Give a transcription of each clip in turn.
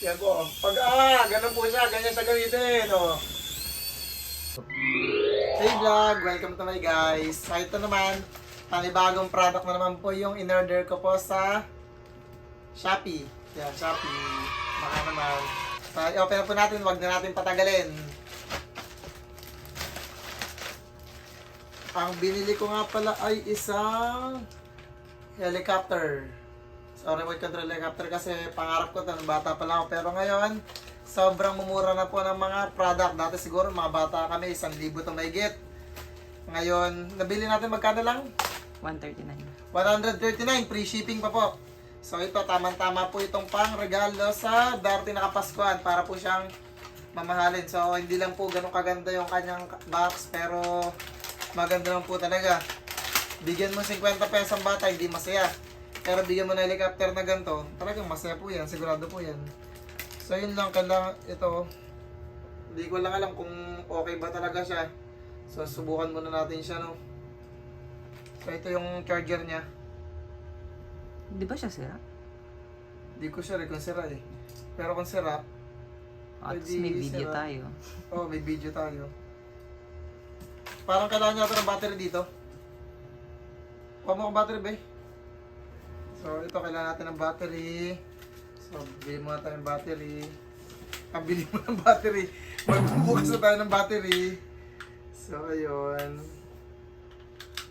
Yan po. Pag ganun po siya, ganyan siya gamitin. Oh. Hey vlog! Welcome to my guys. So ito naman, panibagong product na naman po yung in-order ko po sa Shopee. Yan, Shopee. Baka naman. So i-open na po natin, wag na natin patagalin. Ang binili ko nga pala ay isang helicopter. So remote control helicopter kasi pangarap ko ito, bata pa lang ako. Pero ngayon, sobrang mumura na po ng mga product. Dati siguro mga bata kami, 1,000 ito mahigit. Ngayon, nabili natin magkano lang? 139. 139, free shipping pa po. So ito, tamang-tama po itong pang regalo sa darating na Kapaskuhan para po siyang mamahalin. So hindi lang po ganun kaganda yung kanyang box, pero maganda lang po talaga. Bigyan mo 50 pesos ang bata, hindi masaya. Pero bigyan mo na helicopter na ganito, talagang masaya po yan, sigurado po yan. So yun lang, kailangan ito. Hindi ko lang alam kung okay ba talaga siya. So subukan muna natin siya, no. So ito yung charger niya. Di ba siya sira? Hindi ko sure kung sira eh. Pero kung sira, At may video sira. tayo. Oh, may video tayo. Parang kailangan niya ito ng battery dito. Kuha mo ang battery, bay. So ito, kailangan natin ng battery. So bili muna tayo ng battery. Bili mo ng battery. Magbubukas na tayo ng battery. So ayun.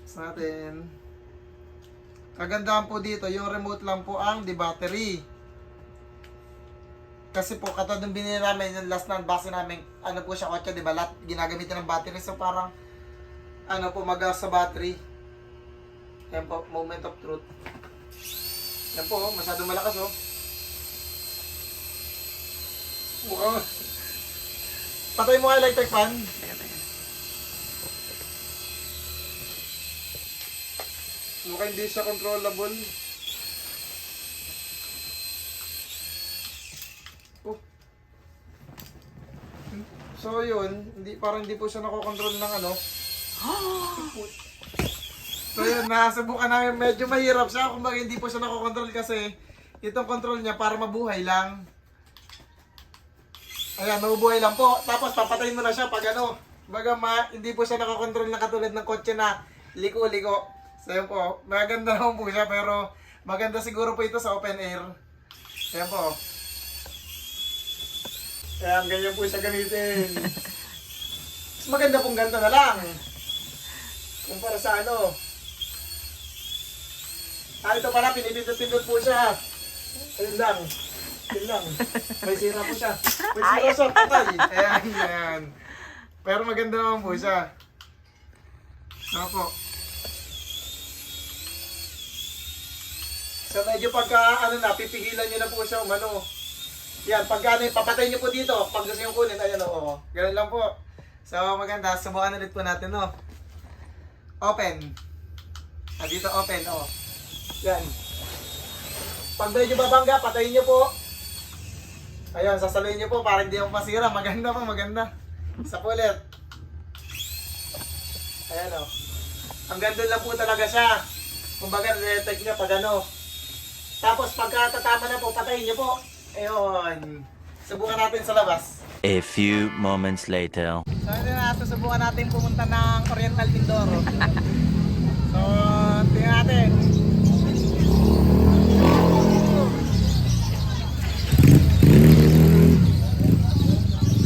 Sa natin. Kagandahan po dito, yung remote lang po ang di battery. Kasi po, katulad ng binili namin, yung last na unboxing namin, ano po siya, kotse, di ba? Lahat ginagamitan ng battery. So parang, ano po, magas sa battery. Yan po, moment of truth. Yan po, masyadong malakas oh. Mukhang... Patay mo nga electric fan. Teka. Mukhang hindi siya controllable. Oh. So yun, parang hindi po siya nakokontrol ng ano. So yun, nasubukan namin, medyo mahirap siya. Kumbaga hindi po siya nakokontrol kasi itong control niya para mabuhay lang. Ayan, mabubuhay lang po. Tapos papatayin mo na siya pag ano. Kumbaga hindi po siya nakokontrol na katulad ng kotse na liko-liko. So yun po, maganda naman po siya pero maganda siguro po ito sa open air. Ayan po. Ayan, ganyan po siya gamitin. Mas maganda pong ganito na lang. Kumpara sa ano. Ito pala, pinipindot-pindot po siya. Ayun lang. Ayun lang. May sira po siya. May sira siya, patay. Ayan. Pero maganda naman po siya. Ano po. So medyo pagka pipigilan nyo na po siya umano. Yan, pagka papatay nyo po dito, pag gusto nyo kunin, ayan o. Ganun lang po. So maganda, subukan ulit po natin no. Open. Dito open o. Yan. Pag medyo babangga, patayin nyo po. Ayun, sasaluhin nyo po para hindi yung masira. Maganda po, maganda. Isa po ulit. Ayan o. Ang ganda lang po talaga siya. Kumbaga, detect niya pag ano. Tapos pagkatatama na po, patayin niyo po. Ayun. Subukan natin sa labas. A few moments later. So ito na, susubukan natin pumunta ng Oriental Mindoro. So, tingnan natin.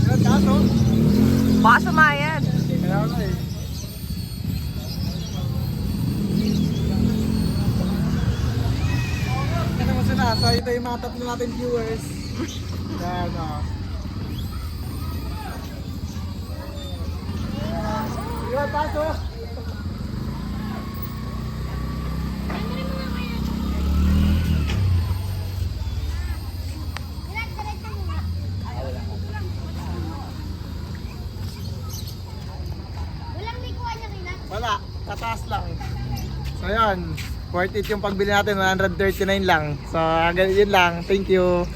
Yan, kaso. Baka sumayad. Kaya ano eh. So ito yung mga tatlo natin viewers. Yan o. Yun, pasok! Wala, tataas lang. So yan, worth it yung pagbili natin, 139 lang. So yun lang, thank you.